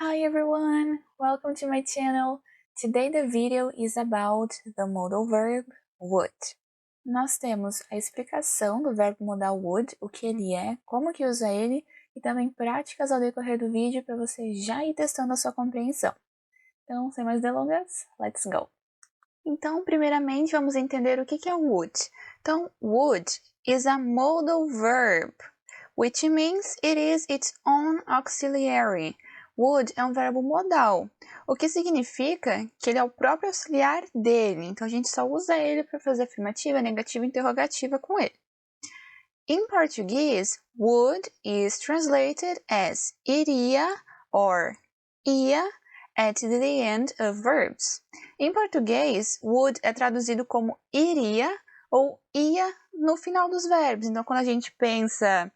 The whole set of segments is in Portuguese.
Hi everyone, welcome to my channel. Today the video is about the modal verb would. Nós temos a explicação do verbo modal would, o que ele é, como que usa ele e também práticas ao decorrer do vídeo para você já ir testando a sua compreensão. Então, sem mais delongas, let's go! Então, primeiramente, vamos entender o que é would. Então, would is a modal verb, which means it is its own auxiliary. Would é um verbo modal, o que significa que ele é o próprio auxiliar dele. Então, a gente só usa ele para fazer afirmativa, negativa e interrogativa com ele. Em português, would is translated as iria or ia at the end of verbs. Em português, would é traduzido como iria ou ia no final dos verbos. Então, quando a gente pensa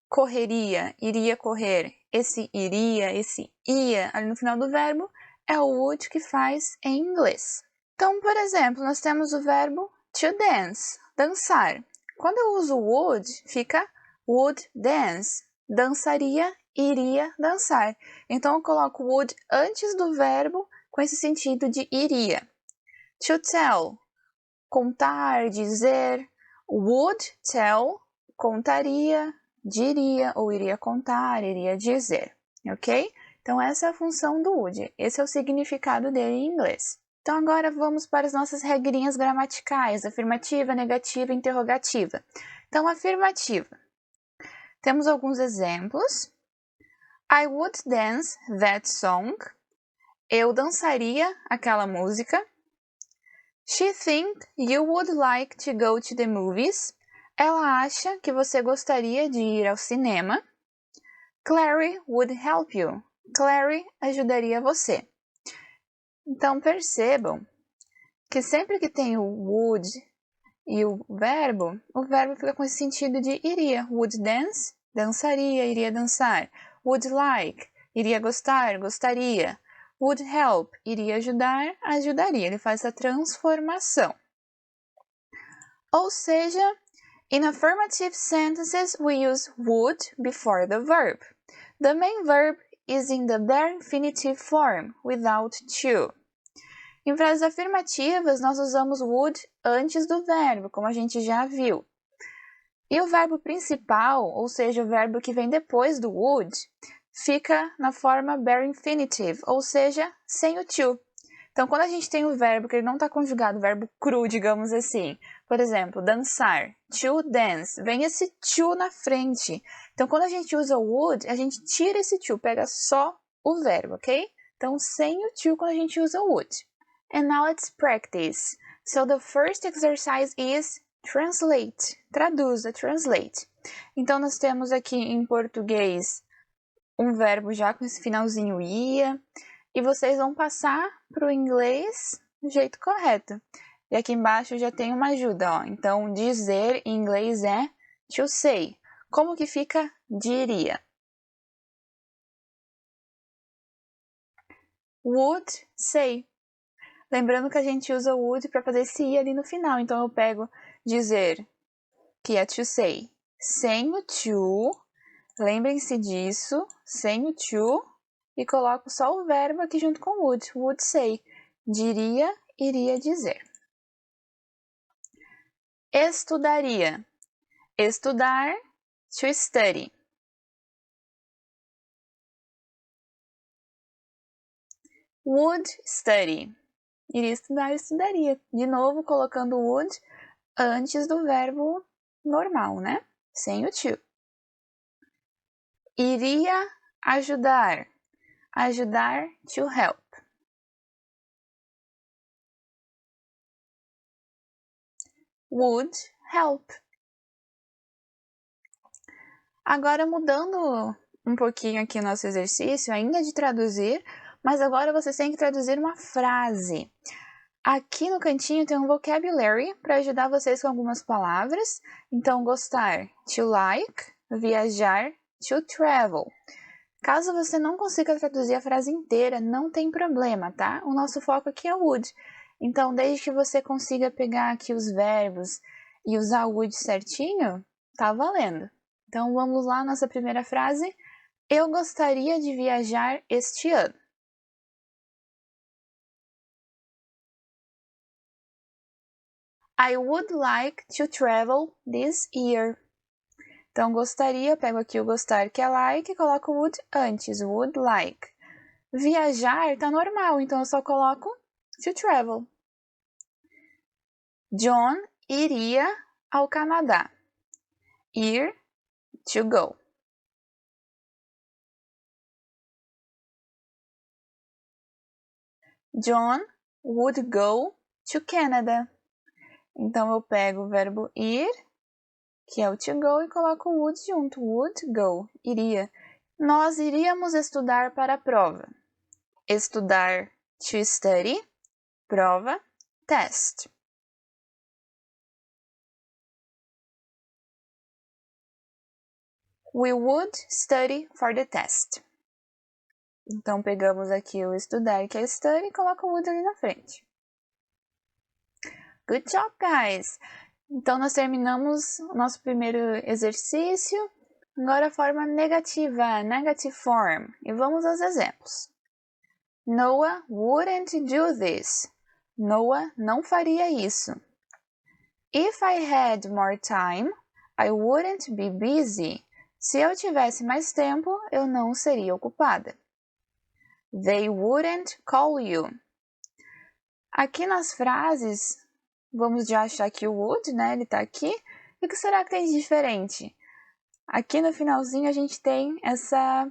correria, iria correr, esse iria, esse ia ali no final do verbo, é o would que faz em inglês. Então, por exemplo, nós temos o verbo to dance, dançar. Quando eu uso would, fica would dance, dançaria, iria dançar. Então, eu coloco would antes do verbo com esse sentido de iria. To tell, contar, dizer. Would tell, contaria, diria ou iria contar, iria dizer, ok? Então, essa é a função do would. Esse é o significado dele em inglês. Então, agora vamos para as nossas regrinhas gramaticais, afirmativa, negativa e interrogativa. Então, afirmativa. Temos alguns exemplos. I would dance that song. Eu dançaria aquela música. She thinks you would like to go to the movies. Ela acha que você gostaria de ir ao cinema. Clary would help you. Clary ajudaria você. Então, percebam que sempre que tem o would e o verbo fica com esse sentido de iria. Would dance, dançaria, iria dançar. Would like, iria gostar, gostaria. Would help, iria ajudar, ajudaria. Ele faz essa transformação. Ou seja, in affirmative sentences, we use would before the verb. The main verb is in the bare infinitive form, without to. Em frases afirmativas, nós usamos would antes do verbo, como a gente já viu. E o verbo principal, ou seja, o verbo que vem depois do would, fica na forma bare infinitive, ou seja, sem o to. Então, quando a gente tem o verbo que ele não está conjugado, o verbo cru, digamos assim, por exemplo, dançar, to dance, vem esse to na frente. Então, quando a gente usa o would, a gente tira esse to, pega só o verbo, ok? Então, sem o to quando a gente usa o would. And now let's practice. So the first exercise is translate. Traduza, translate. Então, nós temos aqui em português um verbo já com esse finalzinho ia. E vocês vão passar para o inglês do jeito correto. E aqui embaixo já tem uma ajuda, ó. Então, dizer em inglês é to say. Como que fica diria? Would say. Lembrando que a gente usa o would para fazer esse i ali no final. Então, eu pego dizer, que é to say, sem o to. Lembrem-se disso, sem o to. E coloco só o verbo aqui junto com would say. Diria, iria dizer. Estudaria. Estudar, to study. Would study. Iria estudar, estudaria. De novo, colocando would antes do verbo normal, né? Sem o to. Iria ajudar. Ajudar, to help. Would help. Agora, mudando um pouquinho aqui o nosso exercício, ainda de traduzir, mas agora vocês têm que traduzir uma frase. Aqui no cantinho tem um vocabulary para ajudar vocês com algumas palavras. Então, gostar, to like, viajar, to travel. Caso você não consiga traduzir a frase inteira, não tem problema, tá? O nosso foco aqui é o would. Então, desde que você consiga pegar aqui os verbos e usar o would certinho, tá valendo. Então, vamos lá, nossa primeira frase. Eu gostaria de viajar este ano. I would like to travel this year. Então, gostaria, eu pego aqui o gostar, que é like, e coloco would antes, would like. Viajar tá normal, então eu só coloco to travel. John iria ao Canadá. Ir, to go. John would go to Canada. Então, eu pego o verbo ir, que é o to go, e coloco o would junto. Would go, iria. Nós iríamos estudar para a prova. Estudar, to study. Prova, test. We would study for the test. Então, pegamos aqui o estudar, que é study, e coloco o would ali na frente. Good job, guys! Então, nós terminamos o nosso primeiro exercício. Agora a forma negativa, negative form. E vamos aos exemplos. Noah wouldn't do this. Noah não faria isso. If I had more time, I wouldn't be busy. Se eu tivesse mais tempo, eu não seria ocupada. They wouldn't call you. Aqui nas frases, vamos já achar que o would, né? Ele tá aqui. E o que será que tem de diferente? Aqui no finalzinho a gente tem essa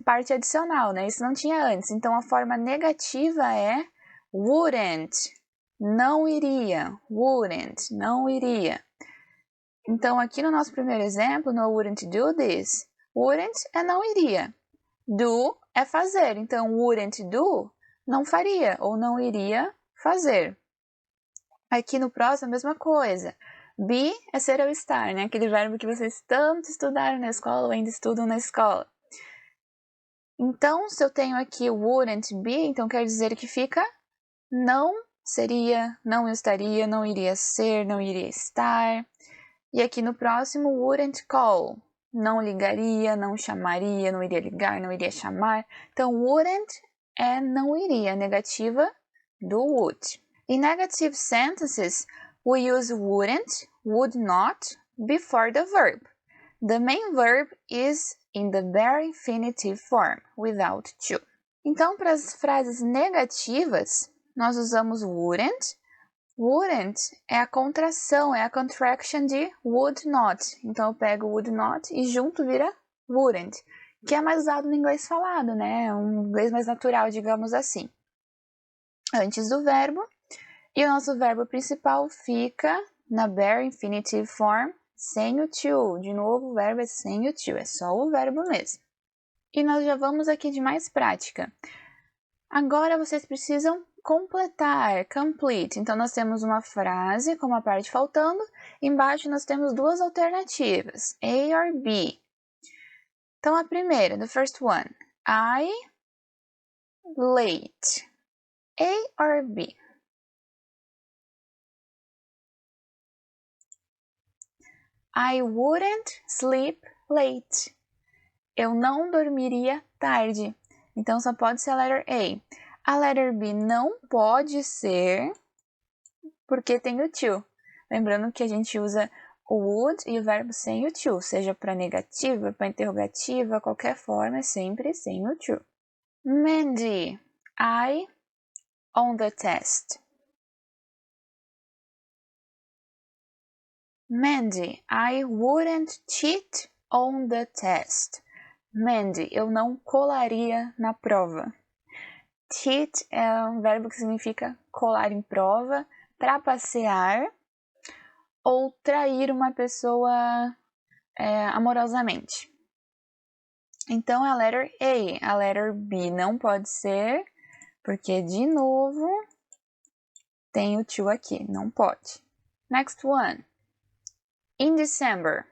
parte adicional, né? Isso não tinha antes. Então, a forma negativa é wouldn't. Não iria. Wouldn't. Não iria. Então, aqui no nosso primeiro exemplo, no wouldn't do this, wouldn't é não iria. Do é fazer. Então, wouldn't do, não faria ou não iria fazer. Aqui no próximo, a mesma coisa. Be é ser ou estar, né? Aquele verbo que vocês tanto estudaram na escola ou ainda estudam na escola. Então, se eu tenho aqui wouldn't be, então quer dizer que fica não seria, não estaria, não iria ser, não iria estar. E aqui no próximo, wouldn't call. Não ligaria, não chamaria, não iria ligar, não iria chamar. Então, wouldn't é não iria, negativa do would. In negative sentences, we use wouldn't, would not before the verb. The main verb is in the bare infinitive form, without to. Então, para as frases negativas, nós usamos wouldn't. Wouldn't é a contração, é a contraction de would not. Então, eu pego would not e junto vira wouldn't, que é mais usado no inglês falado, né? Um inglês mais natural, digamos assim. Antes do verbo. E o nosso verbo principal fica na bare infinitive form, sem o to. De novo, o verbo é sem o to, é só o verbo mesmo. E nós já vamos aqui de mais prática. Agora vocês precisam completar, complete. Então, nós temos uma frase com uma parte faltando. Embaixo nós temos duas alternativas, A or B. Então, a primeira, the first one. I late. A or B? I wouldn't sleep late. Eu não dormiria tarde. Então, só pode ser a letter A. A letter B não pode ser porque tem o to. Lembrando que a gente usa o would e o verbo sem o to, seja para negativa, para interrogativa, qualquer forma, é sempre sem o to. Mandy, I on the test. Mandy, I wouldn't cheat on the test. Mandy, eu não colaria na prova. Cheat é um verbo que significa colar em prova, trapacear ou trair uma pessoa amorosamente. Então, a letter A. A letter B não pode ser, porque, de novo, tem o to aqui. Não pode. Next one. In December.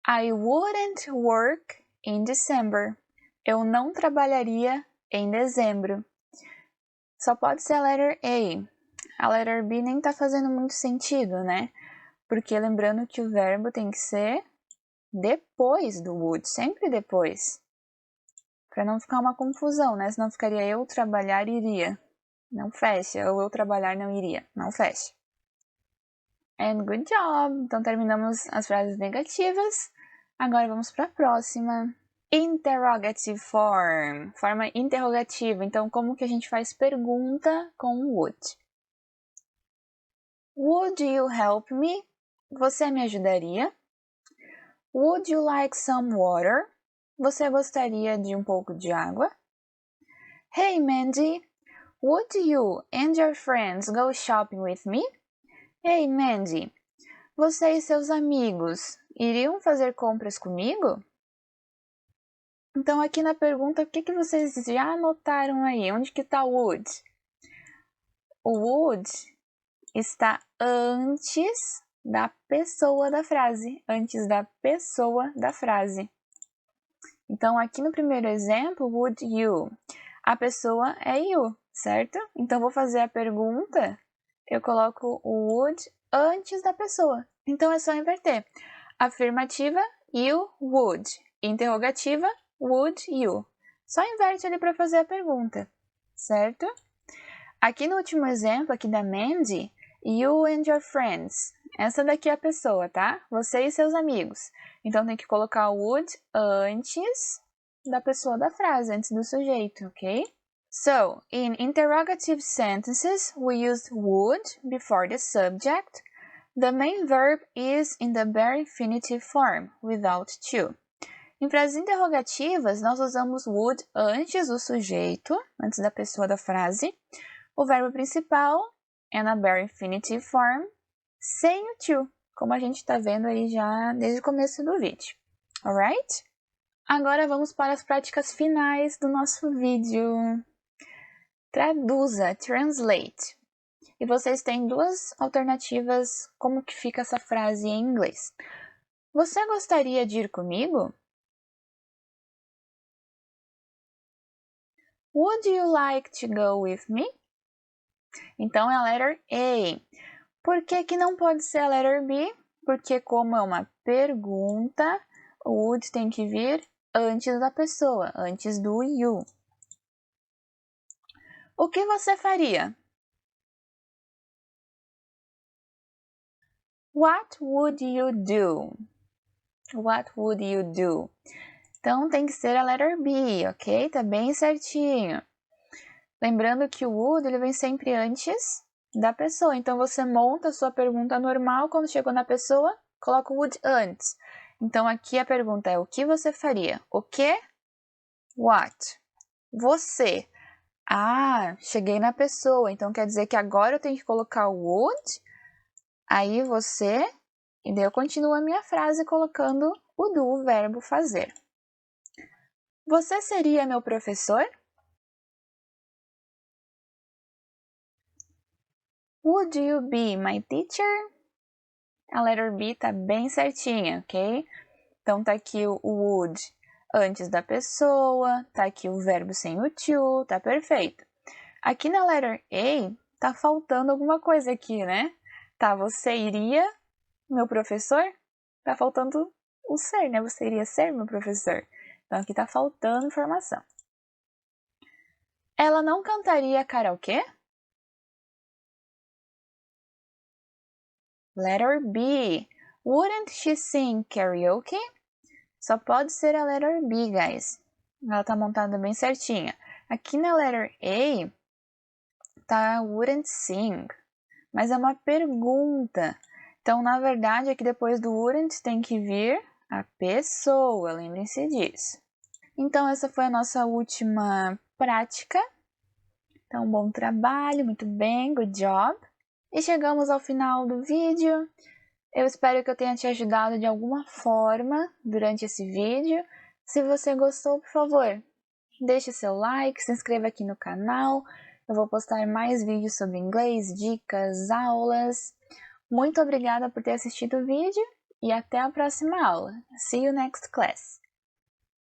I wouldn't work in December. Eu não trabalharia em dezembro. Só pode ser a letter A. A letter B nem tá fazendo muito sentido, né? Porque lembrando que o verbo tem que ser depois do would, sempre depois. Para não ficar uma confusão, né? Senão ficaria eu trabalhar iria. Não fecha. Ou eu trabalhar não iria. Não fecha. And good job! Então terminamos as frases negativas. Agora vamos para a próxima. Interrogative form. Forma interrogativa. Então como que a gente faz pergunta com would? Would you help me? Você me ajudaria? Would you like some water? Você gostaria de um pouco de água? Hey Mandy, would you and your friends go shopping with me? Hey Mandy, você e seus amigos iriam fazer compras comigo? Então aqui na pergunta, o que vocês já anotaram aí? Onde que está o would? O would está antes da pessoa da frase, antes da pessoa da frase. Então, aqui no primeiro exemplo, would you? A pessoa é you, certo? Então, vou fazer a pergunta, eu coloco o would antes da pessoa. Então, é só inverter. Afirmativa, you would. Interrogativa, would you. Só inverte ali para fazer a pergunta, certo? Aqui no último exemplo, aqui da Mandy, you and your friends. Essa daqui é a pessoa, tá? Você e seus amigos. Então, tem que colocar o would antes da pessoa da frase, antes do sujeito, ok? So, in interrogative sentences, we use would before the subject. The main verb is in the bare infinitive form, without to. Em frases interrogativas, nós usamos would antes do sujeito, antes da pessoa da frase. O verbo principal é na bare infinitive form, sem o to, como a gente está vendo aí já desde o começo do vídeo. Alright? Agora vamos para as práticas finais do nosso vídeo. Traduza, translate. E vocês têm duas alternativas como que fica essa frase em inglês. Você gostaria de ir comigo? Would you like to go with me? Então é a letter A. Por que não pode ser a letter B? Porque como é uma pergunta, o would tem que vir antes da pessoa, antes do you. O que você faria? What would you do? What would you do? Então tem que ser a letter B, ok? Tá bem certinho. Lembrando que o would ele vem sempre antes da pessoa. Então você monta a sua pergunta normal, quando chegou na pessoa, coloca o would antes. Então aqui a pergunta é: o que você faria? O que? What? Você. Ah, cheguei na pessoa, então quer dizer que agora eu tenho que colocar o would, aí você, e daí eu continuo a minha frase colocando o do, o verbo fazer. Você seria meu professor? Would you be my teacher? A letter B tá bem certinha, ok? Então tá aqui o would antes da pessoa, tá aqui o verbo sem o to, tá perfeito. Aqui na letter A tá faltando alguma coisa aqui, né? Tá, você iria, meu professor? Tá faltando o ser, né? Você iria ser meu professor. Então aqui tá faltando informação. Ela não cantaria karaokê? Letter B. Wouldn't she sing karaoke? Só pode ser a letter B, guys. Ela tá montada bem certinha. Aqui na letter A, tá wouldn't sing. Mas é uma pergunta. Então, na verdade, aqui depois do wouldn't tem que vir a pessoa. Lembrem-se disso. Então, essa foi a nossa última prática. Então, bom trabalho, muito bem, good job. E chegamos ao final do vídeo. Eu espero que eu tenha te ajudado de alguma forma durante esse vídeo. Se você gostou, por favor, deixe seu like, se inscreva aqui no canal. Eu vou postar mais vídeos sobre inglês, dicas, aulas. Muito obrigada por ter assistido o vídeo e até a próxima aula. See you next class!